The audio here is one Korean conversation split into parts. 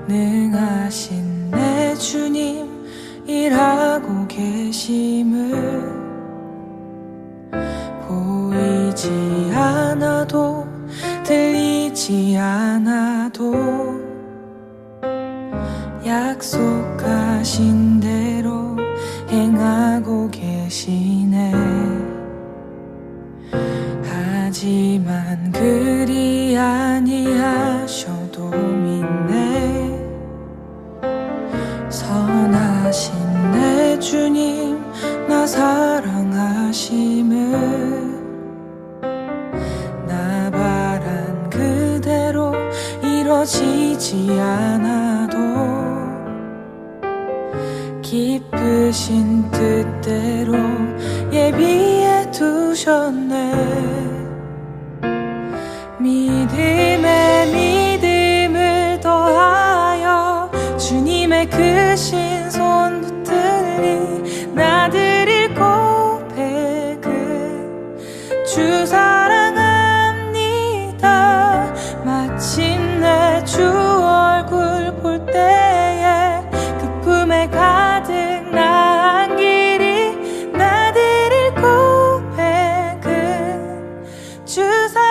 능하신 내 주님 일하고 계심을 보이지 않아도 들리지 않아도 약속하신 대로 행하고 계시네. 하지만 그리 아니하셔도 믿네. 선하신 내 주님 나 사랑하심을 나 바란 그대로 이뤄지지 않아도 기쁘신 뜻대로 예비해 두셨네. 믿음에 믿음을 더하여 주님의 크신 손 붙들리 나드릴 고백은 주 사랑합니다. 마침내 주 얼굴 볼 때에 그 품에 가득 나은 길이 나드릴 고백은 주 사랑합니다.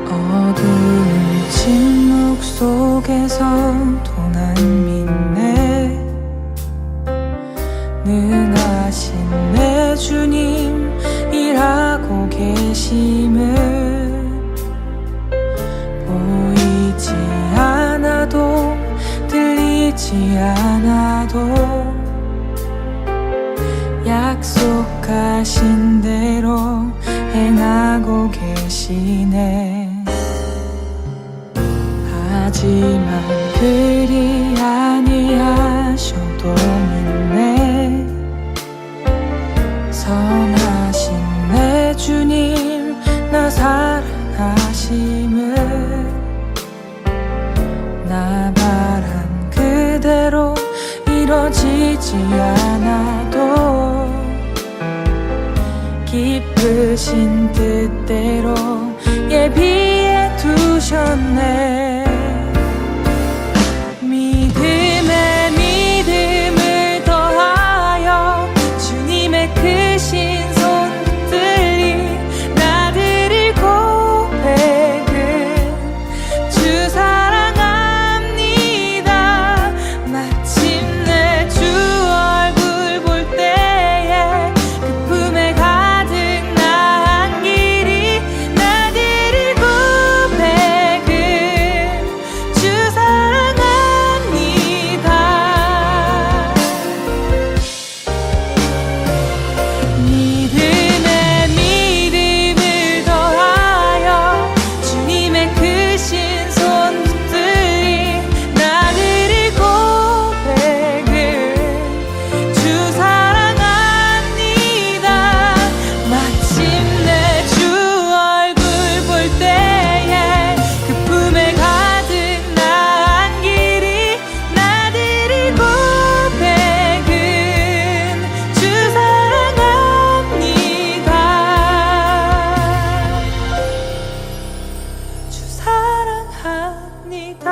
어두운 침묵 속에서도 난 믿네. 능하신 내 주님 일하고 계심을 보이지 않아도 들리지 않아도 약속하신 대로 행하고 계시네. 하지만 그리 아니하셔도 믿네. 선하신 내 주님 나 사랑하심을 나 바란 그대로 이뤄지지 않아도 기쁘신 뜻대로 예비해 두셨네. 믿음에 믿음을 더하여 주님의 크신 손 붙들리 나드릴 고백은 주 사랑합니다. 마침내 주 얼굴 볼 때에 그 품에 가득 나은 길이 나드릴 고백은 주 사랑합니다. 믿음에 믿음을 더하여 주님의 크신 손 붙들리 나드릴 고백은 주 사랑합니다. 마침내 주 얼굴 볼 때에 그 품에 가득 나은 길이 나드릴 고백은 주 사랑합니다. 주 사랑합니다.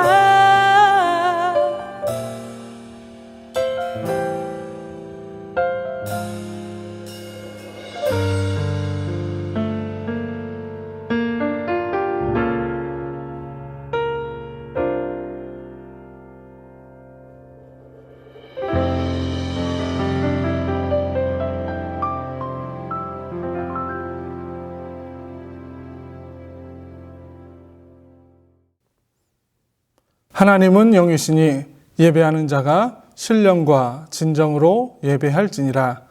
하나님은 영이시니 예배하는 자가 신령과 진정으로 예배할지니라.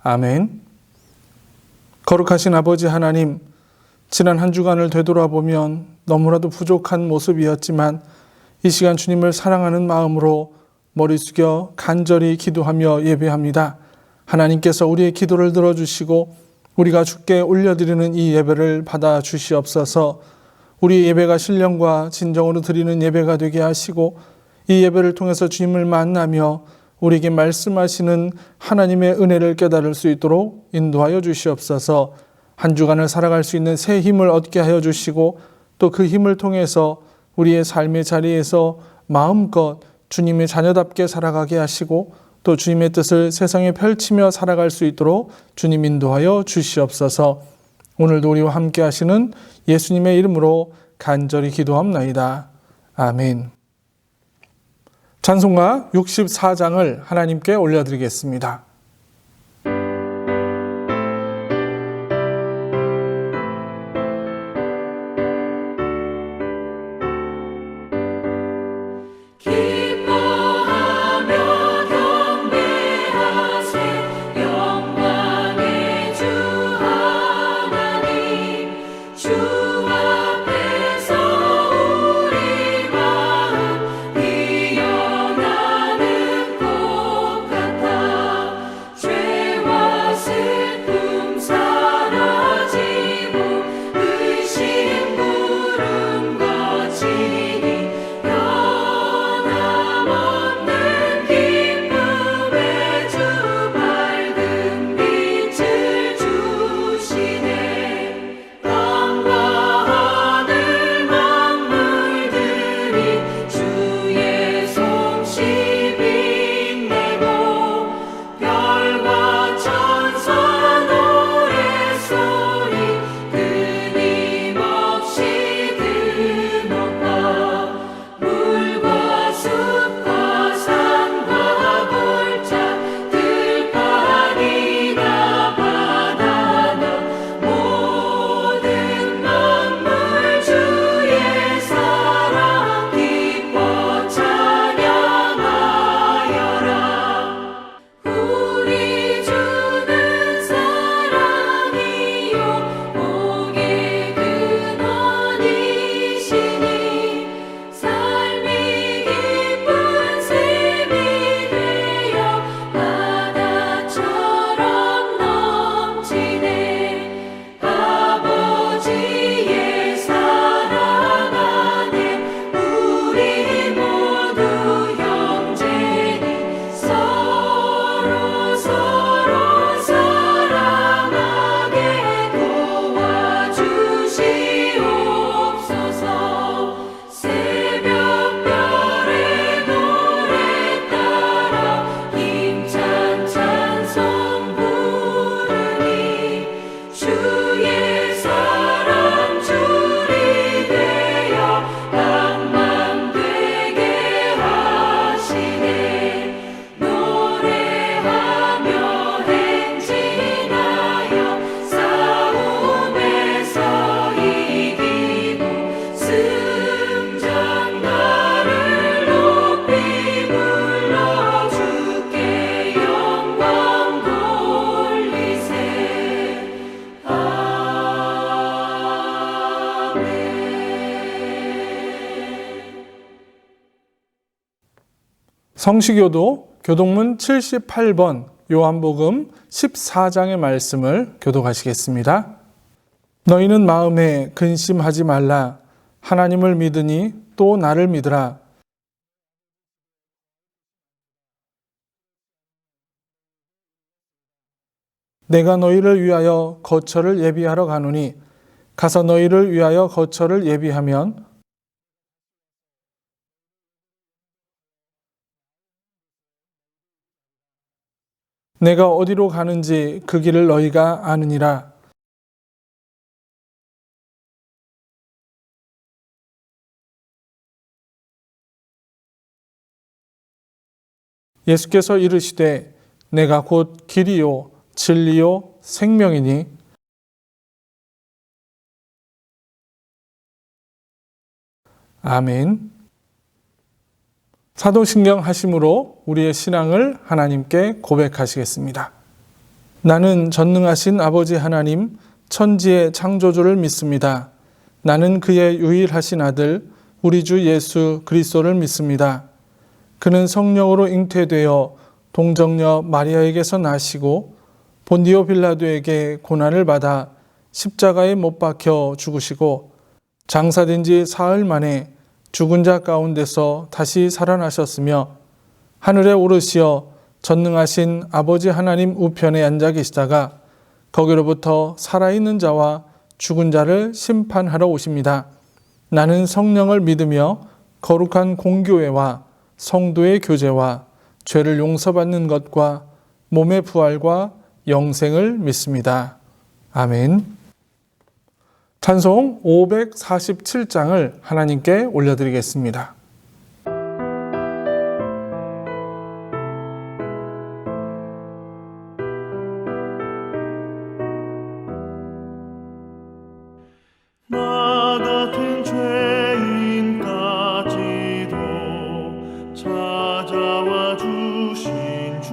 아멘. 거룩하신 아버지 하나님, 지난 한 주간을 되돌아보면 너무나도 부족한 모습이었지만 이 시간 주님을 사랑하는 마음으로 머리 숙여 간절히 기도하며 예배합니다. 하나님께서 우리의 기도를 들어주시고 우리가 주께 올려드리는 이 예배를 받아 주시옵소서. 우리 예배가 신령과 진정으로 드리는 예배가 되게 하시고 이 예배를 통해서 주님을 만나며 우리에게 말씀하시는 하나님의 은혜를 깨달을 수 있도록 인도하여 주시옵소서. 한 주간을 살아갈 수 있는 새 힘을 얻게 하여 주시고 또 그 힘을 통해서 우리의 삶의 자리에서 마음껏 주님의 자녀답게 살아가게 하시고 또 주님의 뜻을 세상에 펼치며 살아갈 수 있도록 주님 인도하여 주시옵소서. 오늘도 우리와 함께 하시는 예수님의 이름으로 간절히 기도합나이다. 아멘. 찬송가 64장을 하나님께 올려드리겠습니다. 성시교도 교독문 78번 요한복음 14장의 말씀을 교독하시겠습니다. 너희는 마음에 근심하지 말라. 하나님을 믿으니 또 나를 믿으라. 내가 너희를 위하여 거처를 예비하러 가노니 가서 너희를 위하여 거처를 예비하면 내가 어디로 가는지 그 길을 너희가 아느니라. 예수께서 이르시되 내가 곧 길이요 진리요 생명이니 아멘. 사도신경 하심으로 우리의 신앙을 하나님께 고백하시겠습니다. 나는 전능하신 아버지 하나님 천지의 창조주를 믿습니다. 나는 그의 유일하신 아들 우리 주 예수 그리스도를 믿습니다. 그는 성령으로 잉태되어 동정녀 마리아에게서 나시고 본디오 빌라도에게 고난을 받아 십자가에 못 박혀 죽으시고 장사된 지 사흘 만에 죽은 자 가운데서 다시 살아나셨으며 하늘에 오르시어 전능하신 아버지 하나님 우편에 앉아 계시다가 거기로부터 살아있는 자와 죽은 자를 심판하러 오십니다. 나는 성령을 믿으며 거룩한 공교회와 성도의 교제와 죄를 용서받는 것과 몸의 부활과 영생을 믿습니다. 아멘. 찬송 547장을 하나님께 올려드리겠습니다. 나 같은 죄인까지도 찾아와 주신 주,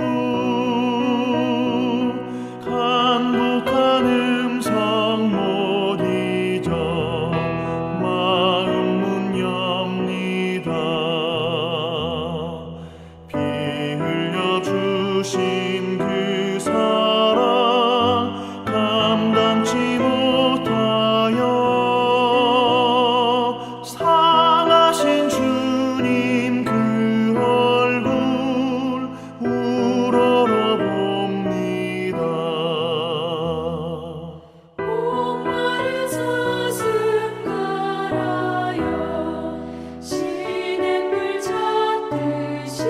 간곡한 음성 못 잊어 마음 문 엽니다. 피 흘려 주신 그 사랑 감당치 못하여 상하신 주님 그 얼굴 우러러봅니다. 목마른 사슴 갈아요 시냇물 찾듯이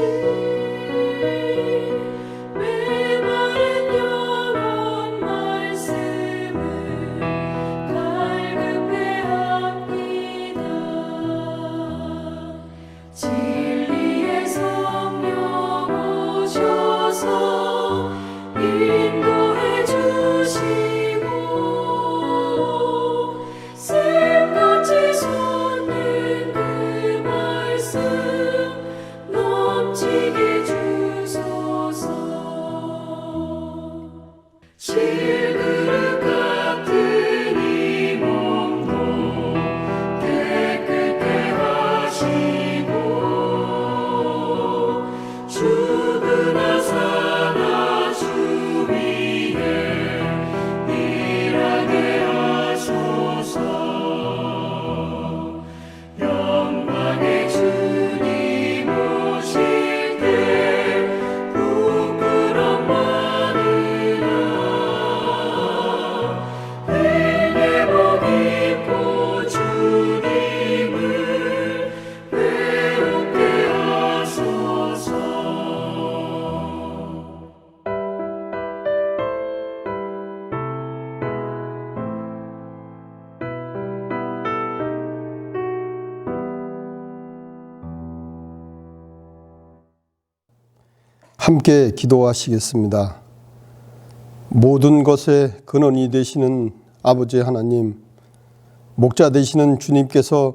메마른 영혼 말씀을 갈급해합니다. 진리의 성령 오셔서 인도해 주시고 샘같이 솟는 그 말씀 넘치게 주소서. 질그릇 같은 이 몸도 깨끗게 하시고 죽으나 사나 주 위에 일하게 하소서. 영광의 주님 오실 때 부끄럼 많으나 내게 복 입고 주님을 외롭게 하소서. 함께 기도하시겠습니다. 모든 것의 근원이 되시는 아버지 하나님, 목자 되시는 주님께서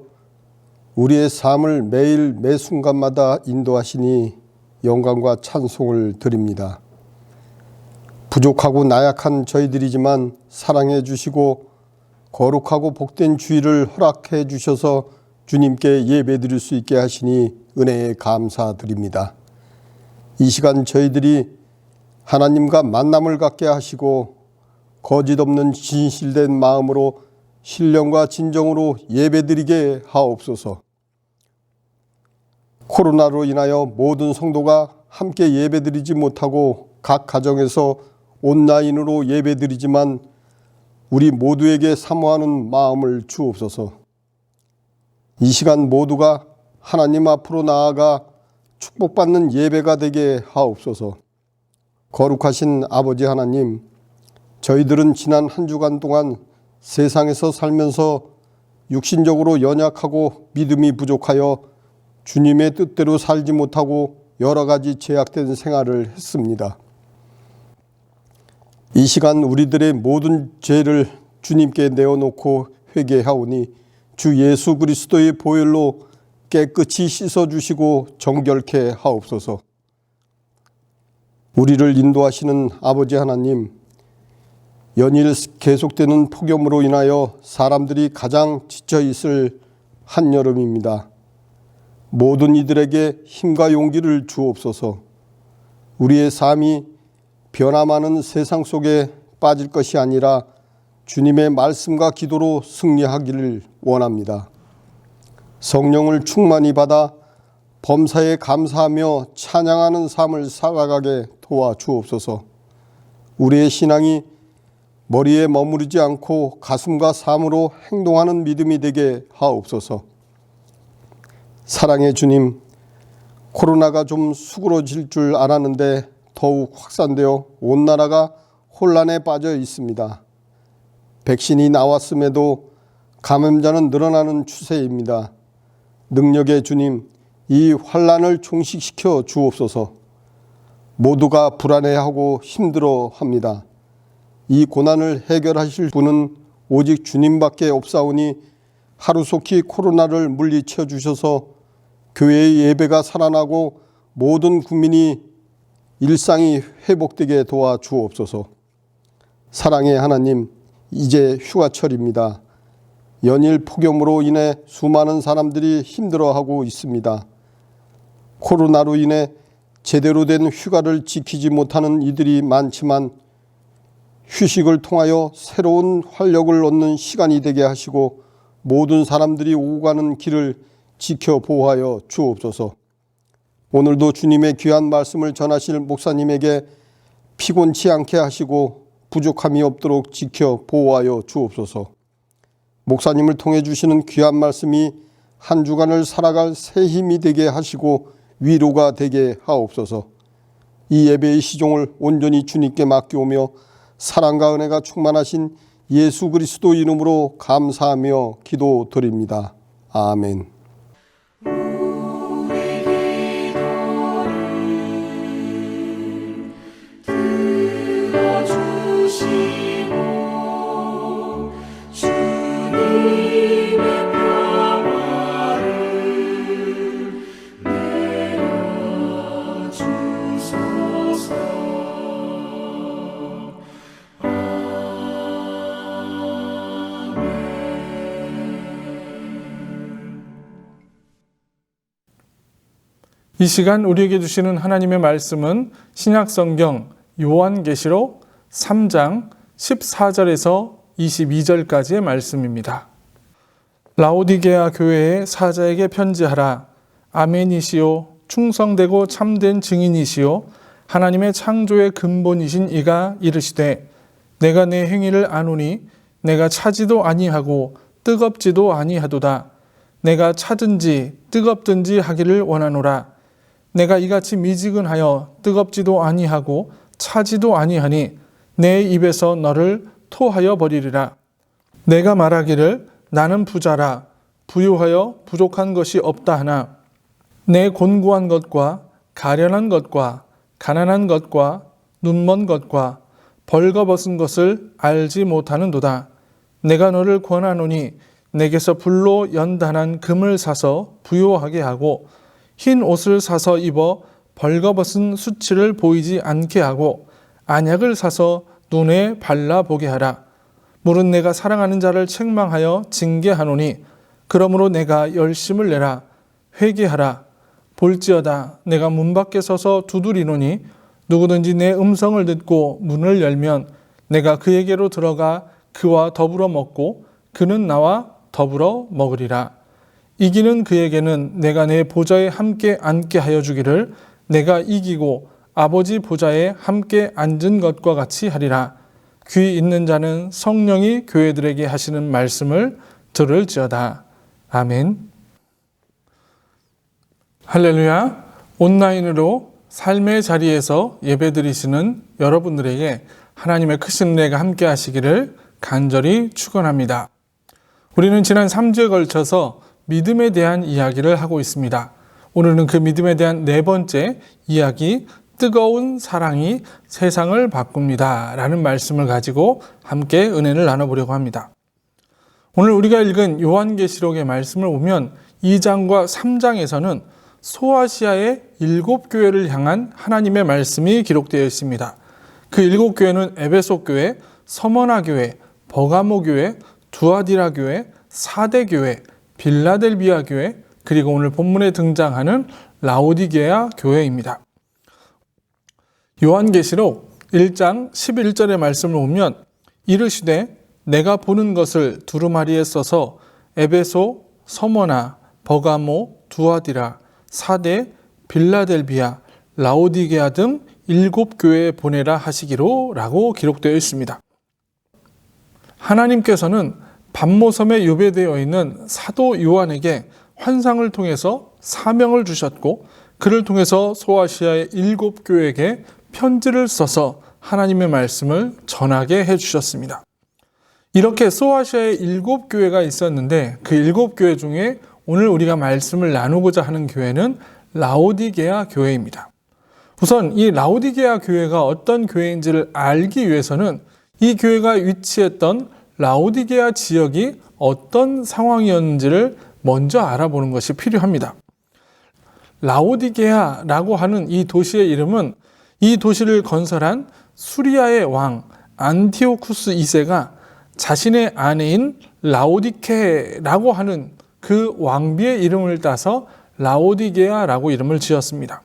우리의 삶을 매일 매 순간마다 인도하시니 영광과 찬송을 드립니다. 부족하고 나약한 저희들이지만 사랑해 주시고 거룩하고 복된 주일을 허락해 주셔서 주님께 예배 드릴 수 있게 하시니 은혜에 감사드립니다. 이 시간 저희들이 하나님과 만남을 갖게 하시고 거짓 없는 진실된 마음으로 신령과 진정으로 예배드리게 하옵소서. 코로나로 인하여 모든 성도가 함께 예배드리지 못하고 각 가정에서 온라인으로 예배드리지만 우리 모두에게 사모하는 마음을 주옵소서. 이 시간 모두가 하나님 앞으로 나아가 축복받는 예배가 되게 하옵소서. 거룩하신 아버지 하나님, 저희들은 지난 한 주간 동안 세상에서 살면서 육신적으로 연약하고 믿음이 부족하여 주님의 뜻대로 살지 못하고 여러 가지 제약된 생활을 했습니다. 이 시간 우리들의 모든 죄를 주님께 내어놓고 회개하오니 주 예수 그리스도의 보혈로 깨끗이 씻어주시고 정결케 하옵소서. 우리를 인도하시는 아버지 하나님, 연일 계속되는 폭염으로 인하여 사람들이 가장 지쳐있을 한여름입니다. 모든 이들에게 힘과 용기를 주옵소서. 우리의 삶이 변화많은 세상 속에 빠질 것이 아니라 주님의 말씀과 기도로 승리하기를 원합니다. 성령을 충만히 받아 범사에 감사하며 찬양하는 삶을 살아가게 도와주옵소서. 우리의 신앙이 머리에 머무르지 않고 가슴과 삶으로 행동하는 믿음이 되게 하옵소서. 사랑의 주님, 코로나가 좀 수그러질 줄 알았는데 더욱 확산되어 온 나라가 혼란에 빠져 있습니다. 백신이 나왔음에도 감염자는 늘어나는 추세입니다. 능력의 주님, 이 환란을 종식시켜 주옵소서. 모두가 불안해하고 힘들어합니다. 이 고난을 해결하실 분은 오직 주님밖에 없사오니 하루속히 코로나를 물리쳐 주셔서 교회의 예배가 살아나고 모든 국민이 일상이 회복되게 도와 주옵소서. 사랑의 하나님, 이제 휴가철입니다. 연일 폭염으로 인해 수많은 사람들이 힘들어하고 있습니다. 코로나로 인해 제대로 된 휴가를 지키지 못하는 이들이 많지만 휴식을 통하여 새로운 활력을 얻는 시간이 되게 하시고 모든 사람들이 오고 가는 길을 지켜 보호하여 주옵소서. 오늘도 주님의 귀한 말씀을 전하실 목사님에게 피곤치 않게 하시고 부족함이 없도록 지켜 보호하여 주옵소서. 목사님을 통해 주시는 귀한 말씀이 한 주간을 살아갈 새 힘이 되게 하시고 위로가 되게 하옵소서. 이 예배의 시종을 온전히 주님께 맡겨오며 사랑과 은혜가 충만하신 예수 그리스도 이름으로 감사하며 기도드립니다. 아멘. 이 시간 우리에게 주시는 하나님의 말씀은 신약성경 요한계시록 3장 14절에서 22절까지의 말씀입니다. 라오디게아 교회의 사자에게 편지하라. 아멘이시요 충성되고 참된 증인이시요 하나님의 창조의 근본이신 이가 이르시되 내가 내 행위를 아노니 내가 차지도 아니하고 뜨겁지도 아니하도다. 내가 차든지 뜨겁든지 하기를 원하노라. 내가 이같이 미지근하여 뜨겁지도 아니하고 차지도 아니하니 내 입에서 너를 토하여 버리리라. 내가 말하기를 나는 부자라 부유하여 부족한 것이 없다 하나 내 곤고한 것과 가련한 것과 가난한 것과 눈먼 것과 벌거벗은 것을 알지 못하는도다. 내가 너를 권하노니 내게서 불로 연단한 금을 사서 부요하게 하고 흰 옷을 사서 입어 벌거벗은 수치를 보이지 않게 하고 안약을 사서 눈에 발라보게 하라. 물은 내가 사랑하는 자를 책망하여 징계하노니 그러므로 내가 열심을 내라. 회개하라. 볼지어다 내가 문 밖에 서서 두드리노니 누구든지 내 음성을 듣고 문을 열면 내가 그에게로 들어가 그와 더불어 먹고 그는 나와 더불어 먹으리라. 이기는 그에게는 내가 내 보좌에 함께 앉게 하여 주기를 내가 이기고 아버지 보좌에 함께 앉은 것과 같이 하리라. 귀 있는 자는 성령이 교회들에게 하시는 말씀을 들을지어다. 아멘. 할렐루야. 온라인으로 삶의 자리에서 예배드리시는 여러분들에게 하나님의 크신 은혜가 함께 하시기를 간절히 축원합니다. 우리는 지난 3주에 걸쳐서 믿음에 대한 이야기를 하고 있습니다. 오늘은 그 믿음에 대한 네 번째 이야기, 뜨거운 사랑이 세상을 바꿉니다 라는 말씀을 가지고 함께 은혜를 나눠보려고 합니다. 오늘 우리가 읽은 요한계시록의 말씀을 보면 2장과 3장에서는 소아시아의 7교회를 향한 하나님의 말씀이 기록되어 있습니다. 그 7교회는 에베소 교회, 서머나 교회, 버가모 교회, 두아디라 교회, 사대 교회, 빌라델비아 교회, 그리고 오늘 본문에 등장하는 라오디게아 교회입니다. 요한계시록 1장 11절의 말씀을 보면 이르시되 내가 보는 것을 두루마리에 써서 에베소, 서머나, 버가모, 두아디라, 사대, 빌라델비아, 라오디게아 등 7교회에 보내라 하시기로 라고 기록되어 있습니다. 하나님께서는 반모섬에 유배되어 있는 사도 요한에게 환상을 통해서 사명을 주셨고 그를 통해서 소아시아의 7교회에게 편지를 써서 하나님의 말씀을 전하게 해주셨습니다. 이렇게 소아시아에 7교회가 있었는데 그 7교회 중에 오늘 우리가 말씀을 나누고자 하는 교회는 라오디게아 교회입니다. 우선 이 라오디게아 교회가 어떤 교회인지를 알기 위해서는 이 교회가 위치했던 라오디게아 지역이 어떤 상황이었는지를 먼저 알아보는 것이 필요합니다. 라오디게아라고 하는 이 도시의 이름은 이 도시를 건설한 수리아의 왕 안티오쿠스 2세가 자신의 아내인 라오디케라고 하는 그 왕비의 이름을 따서 라오디게아라고 이름을 지었습니다.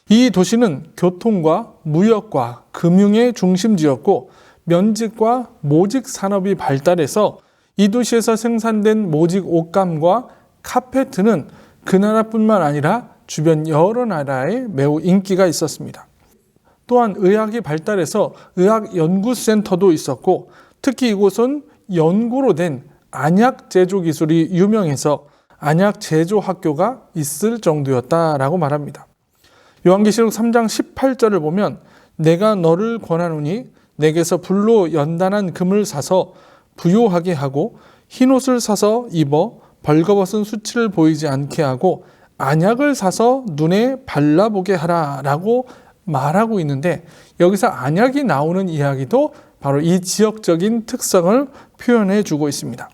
이 도시는 교통과 무역과 금융의 중심지였고 면직과 모직 산업이 발달해서 이 도시에서 생산된 모직 옷감과 카페트는 그 나라뿐만 아니라 주변 여러 나라에 매우 인기가 있었습니다. 또한 의학이 발달해서 의학연구센터도 있었고 특히 이곳은 연구로 된 안약 제조 기술이 유명해서 안약 제조 학교가 있을 정도였다라고 말합니다. 요한계시록 3장 18절을 보면 내가 너를 권하노니 내게서 불로 연단한 금을 사서 부요하게 하고 흰옷을 사서 입어 벌거벗은 수치를 보이지 않게 하고 안약을 사서 눈에 발라보게 하라 라고 말하고 있는데 여기서 안약이 나오는 이야기도 바로 이 지역적인 특성을 표현해 주고 있습니다.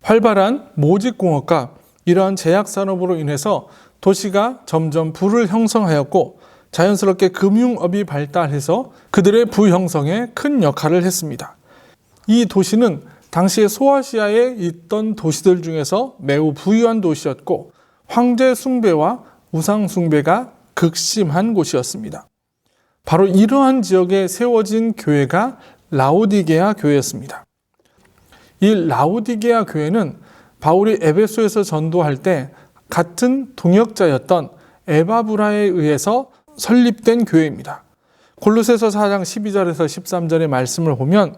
활발한 모직공업과 이러한 제약산업으로 인해서 도시가 점점 부를 형성하였고 자연스럽게 금융업이 발달해서 그들의 부형성에 큰 역할을 했습니다. 이 도시는 당시에 소아시아에 있던 도시들 중에서 매우 부유한 도시였고 황제 숭배와 우상 숭배가 극심한 곳이었습니다. 바로 이러한 지역에 세워진 교회가 라오디게아 교회였습니다. 이 라오디게아 교회는 바울이 에베소에서 전도할 때 같은 동역자였던 에바브라에 의해서 설립된 교회입니다. 골로새서 4장 12절에서 13절의 말씀을 보면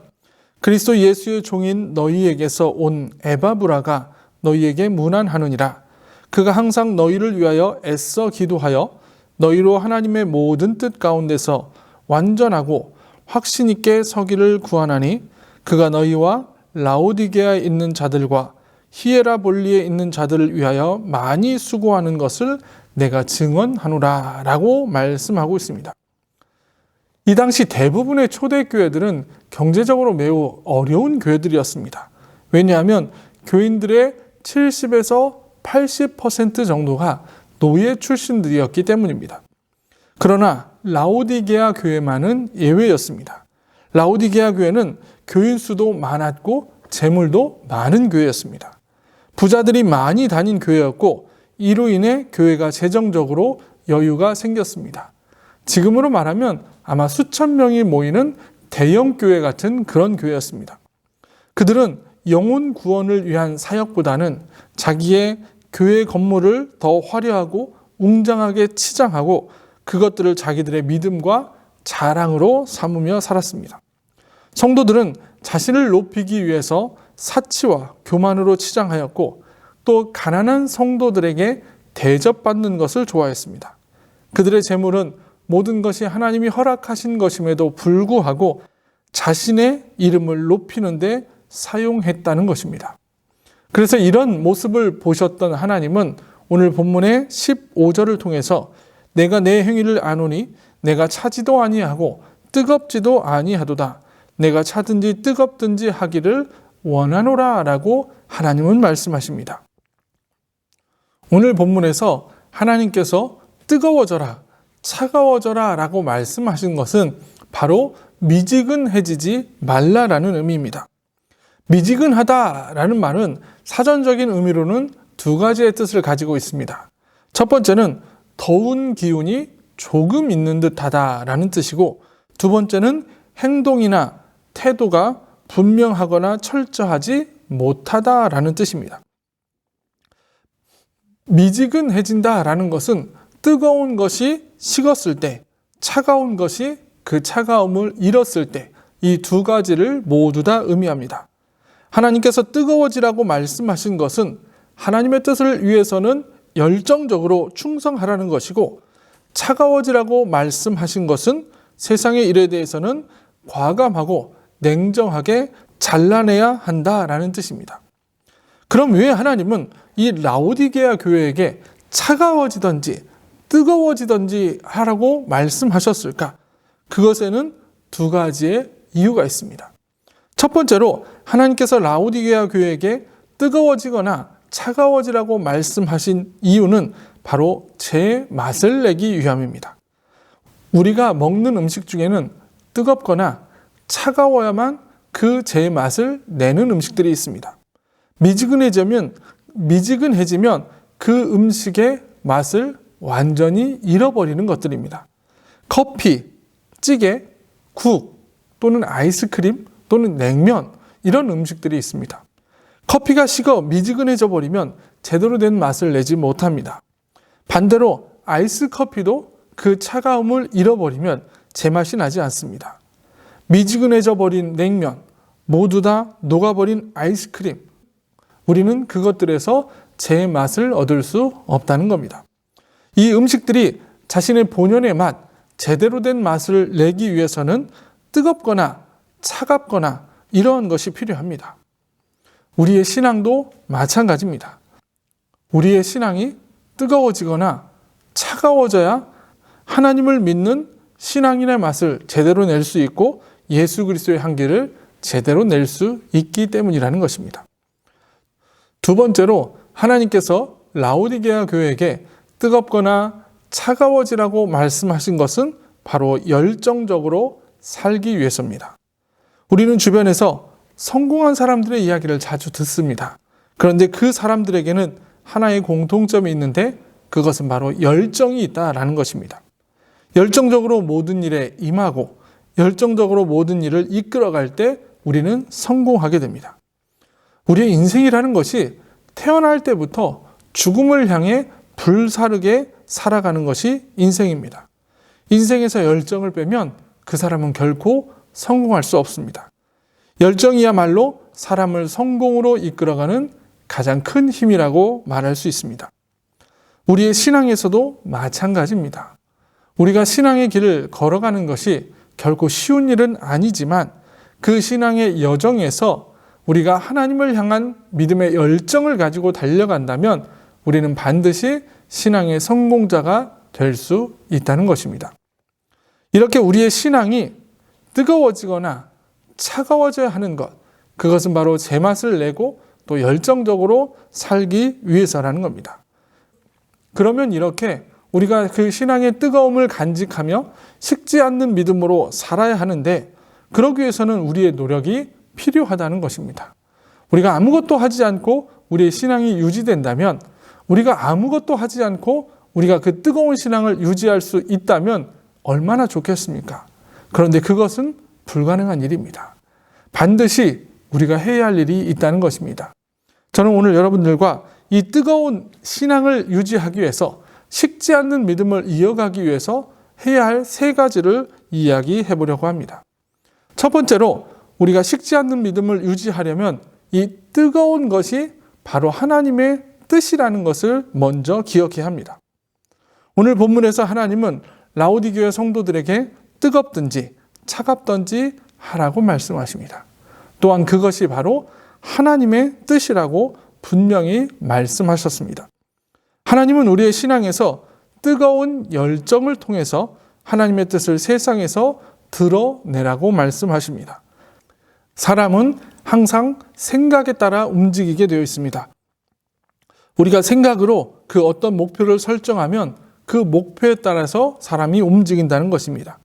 그리스도 예수의 종인 너희에게서 온 에바브라가 너희에게 문안하느니라. 그가 항상 너희를 위하여 애써 기도하여 너희로 하나님의 모든 뜻 가운데서 완전하고 확신 있게 서기를 구하나니 그가 너희와 라오디게아에 있는 자들과 히에라볼리에 있는 자들을 위하여 많이 수고하는 것을 내가 증언하노라 라고 말씀하고 있습니다. 이 당시 대부분의 초대교회들은 경제적으로 매우 어려운 교회들이었습니다. 왜냐하면 교인들의 70에서 80% 정도가 노예 출신들이었기 때문입니다. 그러나 라오디게아 교회만은 예외였습니다. 라오디게아 교회는 교인 수도 많았고 재물도 많은 교회였습니다. 부자들이 많이 다닌 교회였고 이로 인해 교회가 재정적으로 여유가 생겼습니다. 지금으로 말하면 아마 수천 명이 모이는 대형 교회 같은 그런 교회였습니다. 그들은 영혼 구원을 위한 사역보다는 자기의 교회 건물을 더 화려하고 웅장하게 치장하고 그것들을 자기들의 믿음과 자랑으로 삼으며 살았습니다. 성도들은 자신을 높이기 위해서 사치와 교만으로 치장하였고 또 가난한 성도들에게 대접받는 것을 좋아했습니다. 그들의 재물은 모든 것이 하나님이 허락하신 것임에도 불구하고 자신의 이름을 높이는 데 사용했다는 것입니다. 그래서 이런 모습을 보셨던 하나님은 오늘 본문의 15절을 통해서 내가 내 행위를 아노니 내가 차지도 아니하고 뜨겁지도 아니하도다. 내가 차든지 뜨겁든지 하기를 원하노라 라고 하나님은 말씀하십니다. 오늘 본문에서 하나님께서 뜨거워져라, 차가워져라 라고 말씀하신 것은 바로 미지근해지지 말라라는 의미입니다. 미지근하다라는 말은 사전적인 의미로는 두 가지의 뜻을 가지고 있습니다. 첫 번째는 더운 기운이 조금 있는 듯하다라는 뜻이고 두 번째는 행동이나 태도가 분명하거나 철저하지 못하다라는 뜻입니다. 미지근해진다라는 것은 뜨거운 것이 식었을 때, 차가운 것이 그 차가움을 잃었을 때 이 두 가지를 모두 다 의미합니다. 하나님께서 뜨거워지라고 말씀하신 것은 하나님의 뜻을 위해서는 열정적으로 충성하라는 것이고, 차가워지라고 말씀하신 것은 세상의 일에 대해서는 과감하고 냉정하게 잘라내야 한다라는 뜻입니다. 그럼 왜 하나님은 이 라오디게아 교회에게 차가워지든지 뜨거워지든지 하라고 말씀하셨을까? 그것에는 두 가지의 이유가 있습니다. 첫 번째로 하나님께서 라오디게아 교회에게 뜨거워지거나 차가워지라고 말씀하신 이유는 바로 제 맛을 내기 위함입니다. 우리가 먹는 음식 중에는 뜨겁거나 차가워야만 그 제 맛을 내는 음식들이 있습니다. 미지근해지면 그 음식의 맛을 완전히 잃어버리는 것들입니다. 커피, 찌개, 국 또는 아이스크림 또는 냉면, 이런 음식들이 있습니다. 커피가 식어 미지근해져 버리면 제대로 된 맛을 내지 못합니다. 반대로 아이스 커피도 그 차가움을 잃어버리면 제맛이 나지 않습니다. 미지근해져 버린 냉면, 모두 다 녹아버린 아이스크림, 우리는 그것들에서 제 맛을 얻을 수 없다는 겁니다. 이 음식들이 자신의 본연의 맛, 제대로 된 맛을 내기 위해서는 뜨겁거나 차갑거나 이러한 것이 필요합니다. 우리의 신앙도 마찬가지입니다. 우리의 신앙이 뜨거워지거나 차가워져야 하나님을 믿는 신앙인의 맛을 제대로 낼 수 있고 예수 그리스도의 향기를 제대로 낼 수 있기 때문이라는 것입니다. 두 번째로 하나님께서 라오디게아 교회에게 뜨겁거나 차가워지라고 말씀하신 것은 바로 열정적으로 살기 위해서입니다. 우리는 주변에서 성공한 사람들의 이야기를 자주 듣습니다. 그런데 그 사람들에게는 하나의 공통점이 있는데 그것은 바로 열정이 있다라는 것입니다. 열정적으로 모든 일에 임하고 열정적으로 모든 일을 이끌어갈 때 우리는 성공하게 됩니다. 우리의 인생이라는 것이 태어날 때부터 죽음을 향해 불사르게 살아가는 것이 인생입니다. 인생에서 열정을 빼면 그 사람은 결코 성공할 수 없습니다. 열정이야말로 사람을 성공으로 이끌어가는 가장 큰 힘이라고 말할 수 있습니다. 우리의 신앙에서도 마찬가지입니다. 우리가 신앙의 길을 걸어가는 것이 결코 쉬운 일은 아니지만 그 신앙의 여정에서 우리가 하나님을 향한 믿음의 열정을 가지고 달려간다면 우리는 반드시 신앙의 성공자가 될 수 있다는 것입니다. 이렇게 우리의 신앙이 뜨거워지거나 차가워져야 하는 것, 그것은 바로 제맛을 내고 또 열정적으로 살기 위해서라는 겁니다. 그러면 이렇게 우리가 그 신앙의 뜨거움을 간직하며 식지 않는 믿음으로 살아야 하는데 그러기 위해서는 우리의 노력이 필요하다는 것입니다. 우리가 아무것도 하지 않고 우리의 신앙이 유지된다면, 우리가 아무것도 하지 않고 우리가 그 뜨거운 신앙을 유지할 수 있다면 얼마나 좋겠습니까? 그런데 그것은 불가능한 일입니다. 반드시 우리가 해야 할 일이 있다는 것입니다. 저는 오늘 여러분들과 이 뜨거운 신앙을 유지하기 위해서, 식지 않는 믿음을 이어가기 위해서 해야 할 세 가지를 이야기해 보려고 합니다. 첫 번째로 우리가 식지 않는 믿음을 유지하려면 이 뜨거운 것이 바로 하나님의 뜻이라는 것을 먼저 기억해야 합니다. 오늘 본문에서 하나님은 라오디게아 성도들에게 뜨겁든지 차갑든지 하라고 말씀하십니다. 또한 그것이 바로 하나님의 뜻이라고 분명히 말씀하셨습니다. 하나님은 우리의 신앙에서 뜨거운 열정을 통해서 하나님의 뜻을 세상에서 드러내라고 말씀하십니다. 사람은 항상 생각에 따라 움직이게 되어 있습니다. 우리가 생각으로 그 어떤 목표를 설정하면 그 목표에 따라서 사람이 움직인다는 것입니다.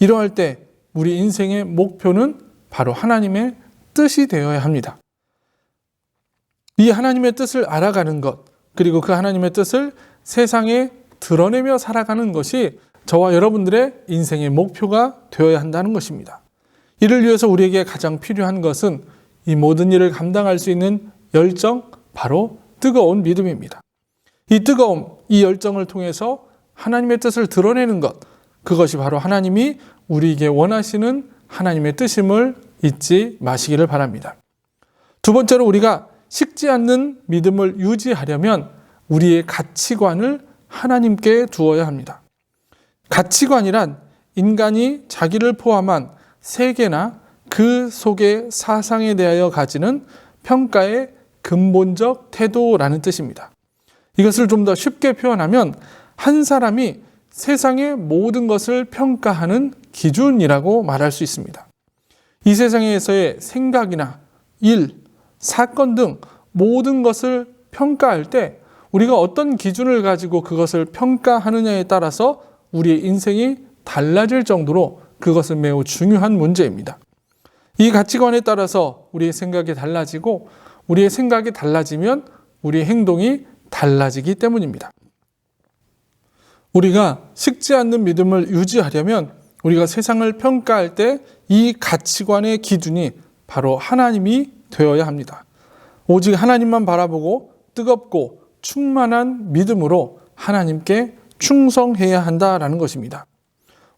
이러할 때 우리 인생의 목표는 바로 하나님의 뜻이 되어야 합니다. 이 하나님의 뜻을 알아가는 것, 그리고 그 하나님의 뜻을 세상에 드러내며 살아가는 것이 저와 여러분들의 인생의 목표가 되어야 한다는 것입니다. 이를 위해서 우리에게 가장 필요한 것은 이 모든 일을 감당할 수 있는 열정, 바로 뜨거운 믿음입니다. 이 뜨거움, 이 열정을 통해서 하나님의 뜻을 드러내는 것, 그것이 바로 하나님이 우리에게 원하시는 하나님의 뜻임을 잊지 마시기를 바랍니다. 두 번째로 우리가 식지 않는 믿음을 유지하려면 우리의 가치관을 하나님께 두어야 합니다. 가치관이란 인간이 자기를 포함한 세계나 그 속의 사상에 대하여 가지는 평가의 근본적 태도라는 뜻입니다. 이것을 좀 더 쉽게 표현하면 한 사람이 세상의 모든 것을 평가하는 기준이라고 말할 수 있습니다. 이 세상에서의 생각이나 일, 사건 등 모든 것을 평가할 때 우리가 어떤 기준을 가지고 그것을 평가하느냐에 따라서 우리의 인생이 달라질 정도로 그것은 매우 중요한 문제입니다. 이 가치관에 따라서 우리의 생각이 달라지고 우리의 생각이 달라지면 우리의 행동이 달라지기 때문입니다. 우리가 식지 않는 믿음을 유지하려면 우리가 세상을 평가할 때 이 가치관의 기준이 바로 하나님이 되어야 합니다. 오직 하나님만 바라보고 뜨겁고 충만한 믿음으로 하나님께 충성해야 한다라는 것입니다.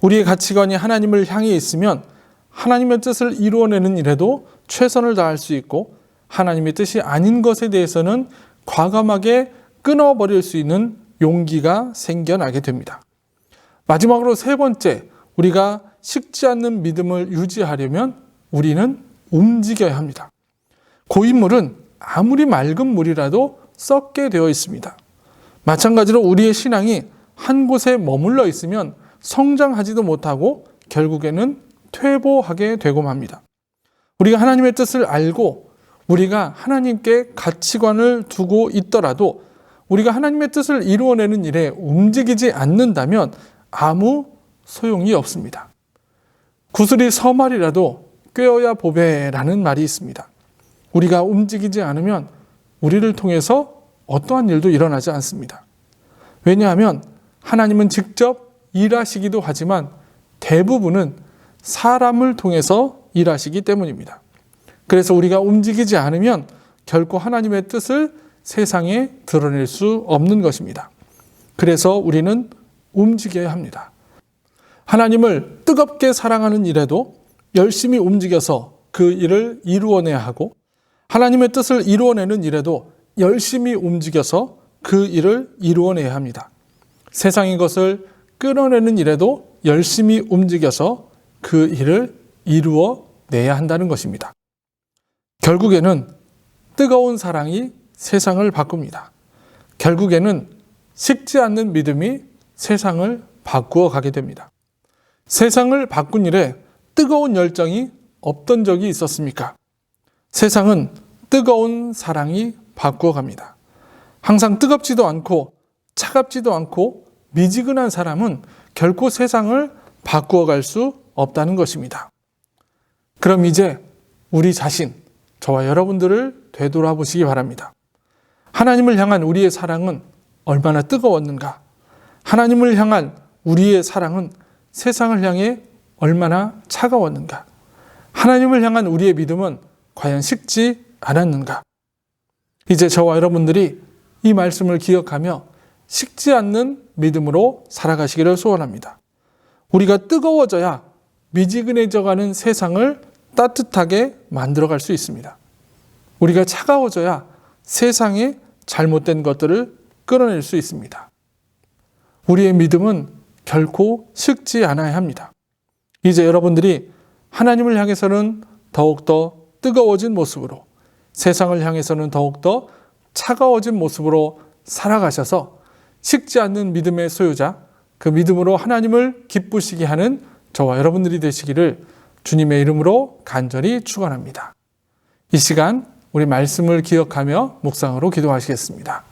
우리의 가치관이 하나님을 향해 있으면 하나님의 뜻을 이루어내는 일에도 최선을 다할 수 있고 하나님의 뜻이 아닌 것에 대해서는 과감하게 끊어버릴 수 있는 용기가 생겨나게 됩니다. 마지막으로 세 번째, 우리가 식지 않는 믿음을 유지하려면 우리는 움직여야 합니다. 고인물은 아무리 맑은 물이라도 썩게 되어 있습니다. 마찬가지로 우리의 신앙이 한 곳에 머물러 있으면 성장하지도 못하고 결국에는 퇴보하게 되고 맙니다. 우리가 하나님의 뜻을 알고 우리가 하나님께 가치관을 두고 있더라도 우리가 하나님의 뜻을 이루어내는 일에 움직이지 않는다면 아무 소용이 없습니다. 구슬이 서말이라도 꿰어야 보배라는 말이 있습니다. 우리가 움직이지 않으면 우리를 통해서 어떠한 일도 일어나지 않습니다. 왜냐하면 하나님은 직접 일하시기도 하지만 대부분은 사람을 통해서 일하시기 때문입니다. 그래서 우리가 움직이지 않으면 결코 하나님의 뜻을 세상에 드러낼 수 없는 것입니다. 그래서 우리는 움직여야 합니다. 하나님을 뜨겁게 사랑하는 일에도 열심히 움직여서 그 일을 이루어내야 하고 하나님의 뜻을 이루어내는 일에도 열심히 움직여서 그 일을 이루어내야 합니다. 세상의 것을 끌어내는 일에도 열심히 움직여서 그 일을 이루어내야 한다는 것입니다. 결국에는 뜨거운 사랑이 세상을 바꿉니다. 결국에는 식지 않는 믿음이 세상을 바꾸어 가게 됩니다. 세상을 바꾼 일에 뜨거운 열정이 없던 적이 있었습니까? 세상은 뜨거운 사랑이 바꾸어 갑니다. 항상 뜨겁지도 않고 차갑지도 않고 미지근한 사람은 결코 세상을 바꾸어 갈 수 없다는 것입니다. 그럼 이제 우리 자신, 저와 여러분들을 되돌아보시기 바랍니다. 하나님을 향한 우리의 사랑은 얼마나 뜨거웠는가? 하나님을 향한 우리의 사랑은 세상을 향해 얼마나 차가웠는가? 하나님을 향한 우리의 믿음은 과연 식지 않았는가? 이제 저와 여러분들이 이 말씀을 기억하며 식지 않는 믿음으로 살아가시기를 소원합니다. 우리가 뜨거워져야 미지근해져가는 세상을 따뜻하게 만들어갈 수 있습니다. 우리가 차가워져야 세상의 잘못된 것들을 끌어낼 수 있습니다. 우리의 믿음은 결코 식지 않아야 합니다. 이제 여러분들이 하나님을 향해서는 더욱더 뜨거워진 모습으로, 세상을 향해서는 더욱더 차가워진 모습으로 살아가셔서 식지 않는 믿음의 소유자, 그 믿음으로 하나님을 기쁘시게 하는 저와 여러분들이 되시기를 주님의 이름으로 간절히 축원합니다. 이 시간 우리 말씀을 기억하며 묵상으로 기도하시겠습니다.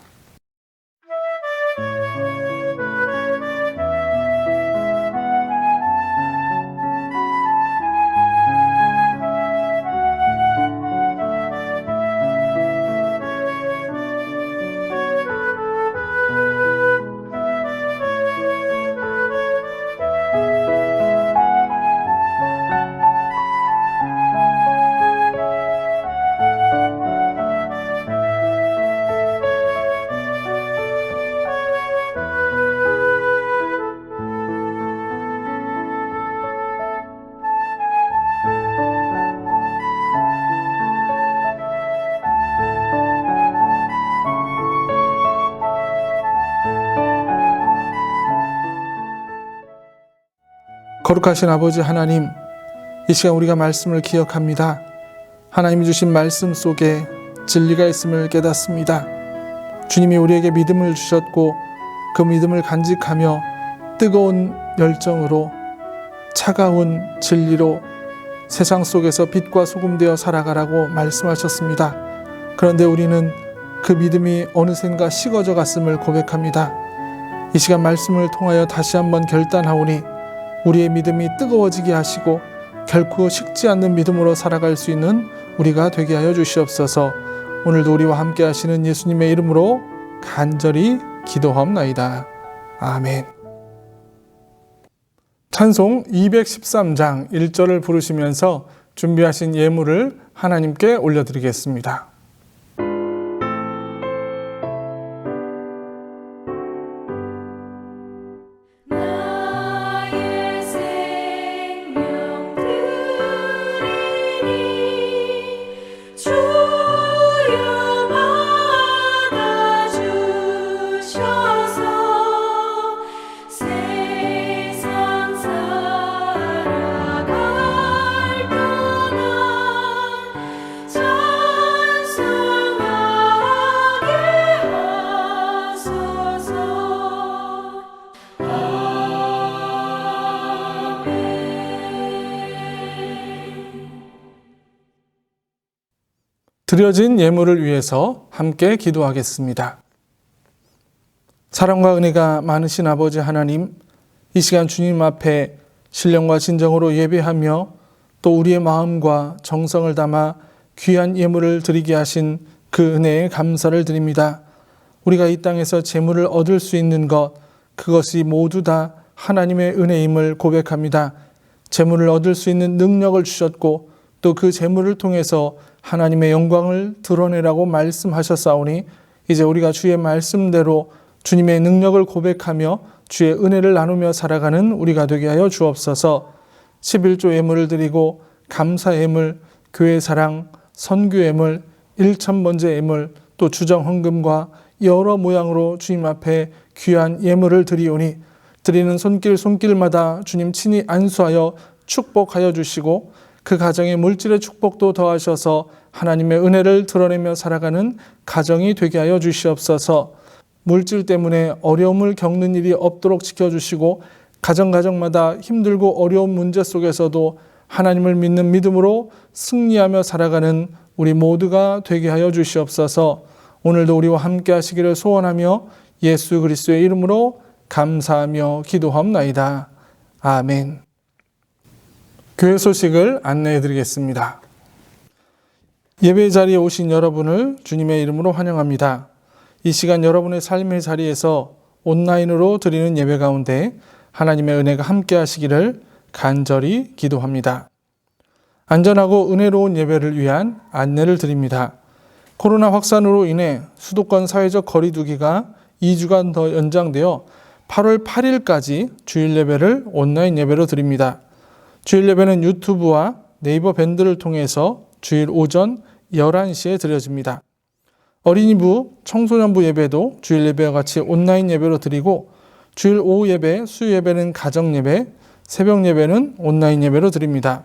거룩하신 아버지 하나님, 이 시간 우리가 말씀을 기억합니다. 하나님이 주신 말씀 속에 진리가 있음을 깨닫습니다. 주님이 우리에게 믿음을 주셨고 그 믿음을 간직하며 뜨거운 열정으로 차가운 진리로 세상 속에서 빛과 소금 되어 살아가라고 말씀하셨습니다. 그런데 우리는 그 믿음이 어느샌가 식어져 갔음을 고백합니다. 이 시간 말씀을 통하여 다시 한번 결단하오니 우리의 믿음이 뜨거워지게 하시고 결코 식지 않는 믿음으로 살아갈 수 있는 우리가 되게 하여 주시옵소서. 오늘도 우리와 함께 하시는 예수님의 이름으로 간절히 기도하옵나이다. 아멘. 찬송 213장 1절을 부르시면서 준비하신 예물을 하나님께 올려드리겠습니다. 나의 생명 드리니 주여 받아주셔서 세상 살아갈 동안 찬송하게 하소서. 드려진 예물을 위해서 함께 기도하겠습니다. 사랑과 은혜가 많으신 아버지 하나님, 이 시간 주님 앞에 신령과 진정으로 예배하며 또 우리의 마음과 정성을 담아 귀한 예물을 드리게 하신 그 은혜에 감사를 드립니다. 우리가 이 땅에서 재물을 얻을 수 있는 것, 그것이 모두 다 하나님의 은혜임을 고백합니다. 재물을 얻을 수 있는 능력을 주셨고 또 그 재물을 통해서 하나님의 영광을 드러내라고 말씀하셨사오니 이제 우리가 주의 말씀대로 주님의 능력을 고백하며 주의 은혜를 나누며 살아가는 우리가 되게 하여 주옵소서. 11조 예물을 드리고 감사 예물, 교회 사랑, 선교 예물, 1,000번째 예물, 또 주정 헌금과 여러 모양으로 주님 앞에 귀한 예물을 드리오니 드리는 손길마다 주님 친히 안수하여 축복하여 주시고 그 가정의 물질의 축복도 더하셔서 하나님의 은혜를 드러내며 살아가는 가정이 되게 하여 주시옵소서. 물질 때문에 어려움을 겪는 일이 없도록 지켜주시고 가정마다 힘들고 어려운 문제 속에서도 하나님을 믿는 믿음으로 승리하며 살아가는 우리 모두가 되게 하여 주시옵소서. 오늘도 우리와 함께 하시기를 소원하며 예수 그리스도의 이름으로 감사하며 기도하옵나이다. 아멘. 교회 소식을 안내해 드리겠습니다. 예배 자리에 오신 여러분을 주님의 이름으로 환영합니다. 이 시간 여러분의 삶의 자리에서 온라인으로 드리는 예배 가운데 하나님의 은혜가 함께 하시기를 간절히 기도합니다. 안전하고 은혜로운 예배를 위한 안내를 드립니다. 코로나 확산으로 인해 수도권 사회적 거리 두기가 2주간 더 연장되어 8월 8일까지 주일 예배를 온라인 예배로 드립니다. 주일 예배는 유튜브와 네이버 밴드를 통해서 주일 오전 11시에 드려집니다. 어린이부, 청소년부 예배도 주일 예배와 같이 온라인 예배로 드리고 주일 오후 예배, 수요 예배는 가정 예배, 새벽 예배는 온라인 예배로 드립니다.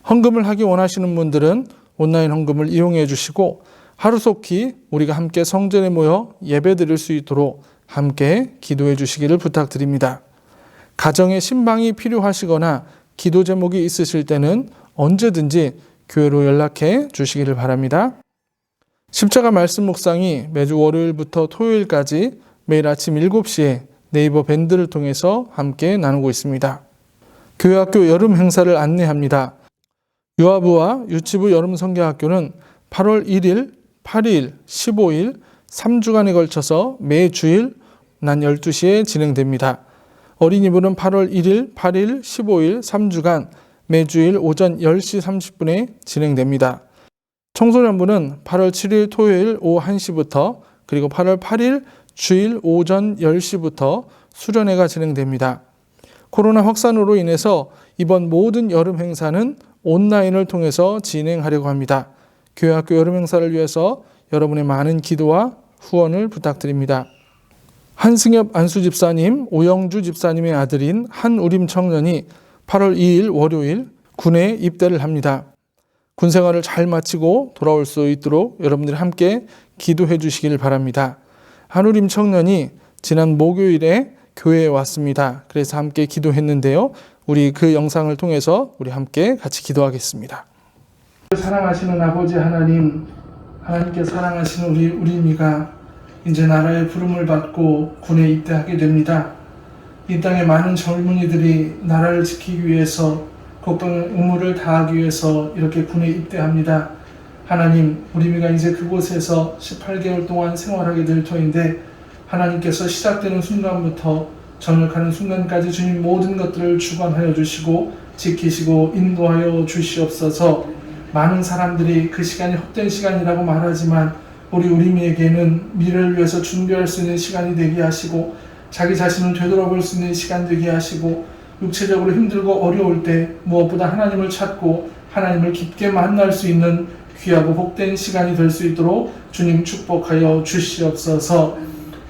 헌금을 하기 원하시는 분들은 온라인 헌금을 이용해 주시고 하루속히 우리가 함께 성전에 모여 예배 드릴 수 있도록 함께 기도해 주시기를 부탁드립니다. 가정에 신방이 필요하시거나 기도 제목이 있으실 때는 언제든지 교회로 연락해 주시기를 바랍니다. 십자가 말씀 묵상이 매주 월요일부터 토요일까지 매일 아침 7시에 네이버 밴드를 통해서 함께 나누고 있습니다. 교회학교 여름 행사를 안내합니다. 유아부와 유치부 여름 성경학교는 8월 1일, 8일, 15일 3주간에 걸쳐서 매주일 낮 12시에 진행됩니다. 어린이부는 8월 1일, 8일, 15일 3주간 매주일 오전 10시 30분에 진행됩니다. 청소년부는 8월 7일 토요일 오후 1시부터 그리고 8월 8일 주일 오전 10시부터 수련회가 진행됩니다. 코로나 확산으로 인해서 이번 모든 여름 행사는 온라인을 통해서 진행하려고 합니다. 교회학교 여름 행사를 위해서 여러분의 많은 기도와 후원을 부탁드립니다. 한승엽 안수 집사님, 오영주 집사님의 아들인 한우림 청년이 8월 2일 월요일 군에 입대를 합니다. 군 생활을 잘 마치고 돌아올 수 있도록 여러분들이 함께 기도해 주시길 바랍니다. 한우림 청년이 지난 목요일에 교회에 왔습니다. 그래서 함께 기도했는데요. 우리 그 영상을 통해서 우리 함께 같이 기도하겠습니다. 사랑하시는 아버지 하나님, 하나님께 사랑하시는 우리 우리미가 이제 나라의 부름을 받고 군에 입대하게 됩니다. 이 땅의 많은 젊은이들이 나라를 지키기 위해서 국방의 의무를 다하기 위해서 이렇게 군에 입대합니다. 하나님, 우리미가 이제 그곳에서 18개월 동안 생활하게 될 터인데 하나님께서 시작되는 순간부터 전역하는 순간까지 주님 모든 것들을 주관하여 주시고 지키시고 인도하여 주시옵소서. 많은 사람들이 그 시간이 헛된 시간이라고 말하지만 우리 우리미에게는 미래를 위해서 준비할 수 있는 시간이 되게 하시고 자기 자신을 되돌아볼 수 있는 시간 되게 하시고 육체적으로 힘들고 어려울 때 무엇보다 하나님을 찾고 하나님을 깊게 만날 수 있는 귀하고 복된 시간이 될 수 있도록 주님 축복하여 주시옵소서.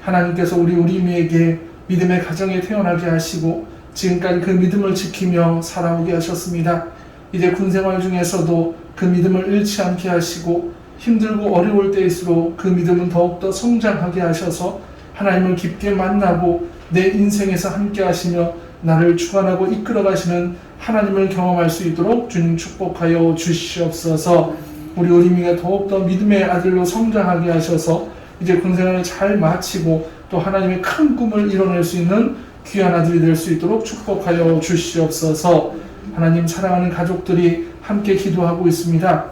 하나님께서 우리 우리미에게 믿음의 가정에 태어나게 하시고 지금까지 그 믿음을 지키며 살아오게 하셨습니다. 이제 군생활 중에서도 그 믿음을 잃지 않게 하시고 힘들고 어려울 때일수록 그 믿음은 더욱더 성장하게 하셔서 하나님을 깊게 만나고 내 인생에서 함께 하시며 나를 주관하고 이끌어 가시는 하나님을 경험할 수 있도록 주님 축복하여 주시옵소서. 우리 우리미가 더욱더 믿음의 아들로 성장하게 하셔서 이제 군생활을 잘 마치고 또 하나님의 큰 꿈을 이뤄낼 수 있는 귀한 아들이 될 수 있도록 축복하여 주시옵소서. 하나님, 사랑하는 가족들이 함께 기도하고 있습니다.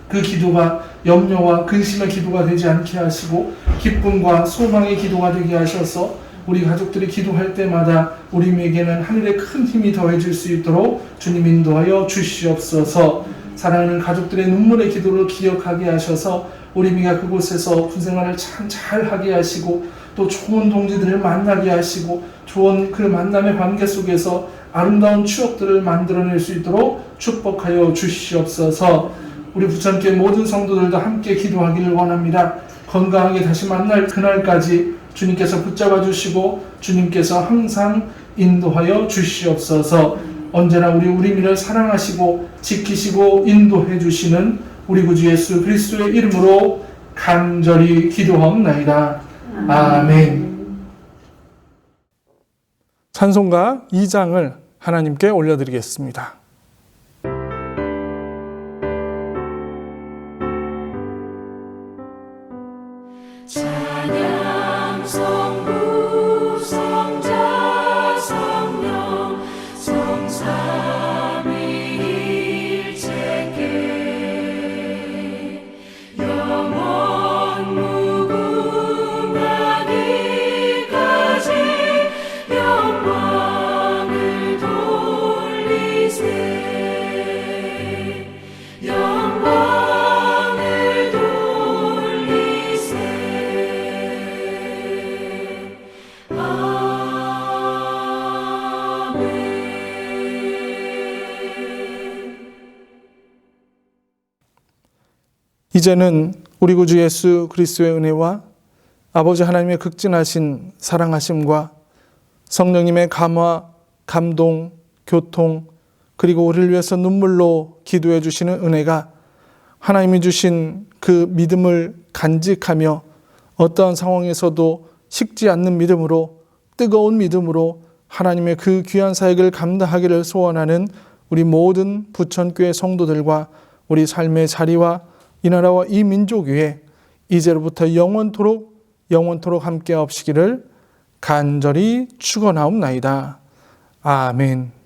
그 기도가 염려와 근심의 기도가 되지 않게 하시고 기쁨과 소망의 기도가 되게 하셔서 우리 가족들이 기도할 때마다 우리에게는 하늘의 큰 힘이 더해질 수 있도록 주님 인도하여 주시옵소서. 사랑하는 가족들의 눈물의 기도를 기억하게 하셔서 우리미가 그곳에서 군생활을 참 잘하게 하시고 또 좋은 동지들을 만나게 하시고 좋은 그 만남의 관계 속에서 아름다운 추억들을 만들어낼 수 있도록 축복하여 주시옵소서. 우리 부천교회 모든 성도들도 함께 기도하기를 원합니다. 건강하게 다시 만날 그날까지 주님께서 붙잡아 주시고 주님께서 항상 인도하여 주시옵소서. 언제나 우리 우리미를 사랑하시고 지키시고 인도해 주시는 우리 구주 예수 그리스도의 이름으로 간절히 기도하옵나이다. 아멘. 찬송가 2장을 하나님께 올려드리겠습니다. 찬양 성부 성자 성령 성삼위일체께 영원 무궁하기까지 영광을 돌리세 영광을 돌리세 이제는 우리 구주 예수 그리스도의 은혜와 아버지 하나님의 극진하신 사랑하심과 성령님의 감화, 감동, 교통, 그리고 우리를 위해서 눈물로 기도해 주시는 은혜가 하나님이 주신 그 믿음을 간직하며 어떠한 상황에서도 식지 않는 믿음으로 뜨거운 믿음으로 하나님의 그 귀한 사역을 감당하기를 소원하는 우리 모든 부천교회 성도들과 우리 삶의 자리와 이 나라와 이 민족 위에 이제로부터 영원토록 함께 하옵시기를 간절히 축원하옵나이다. 아멘.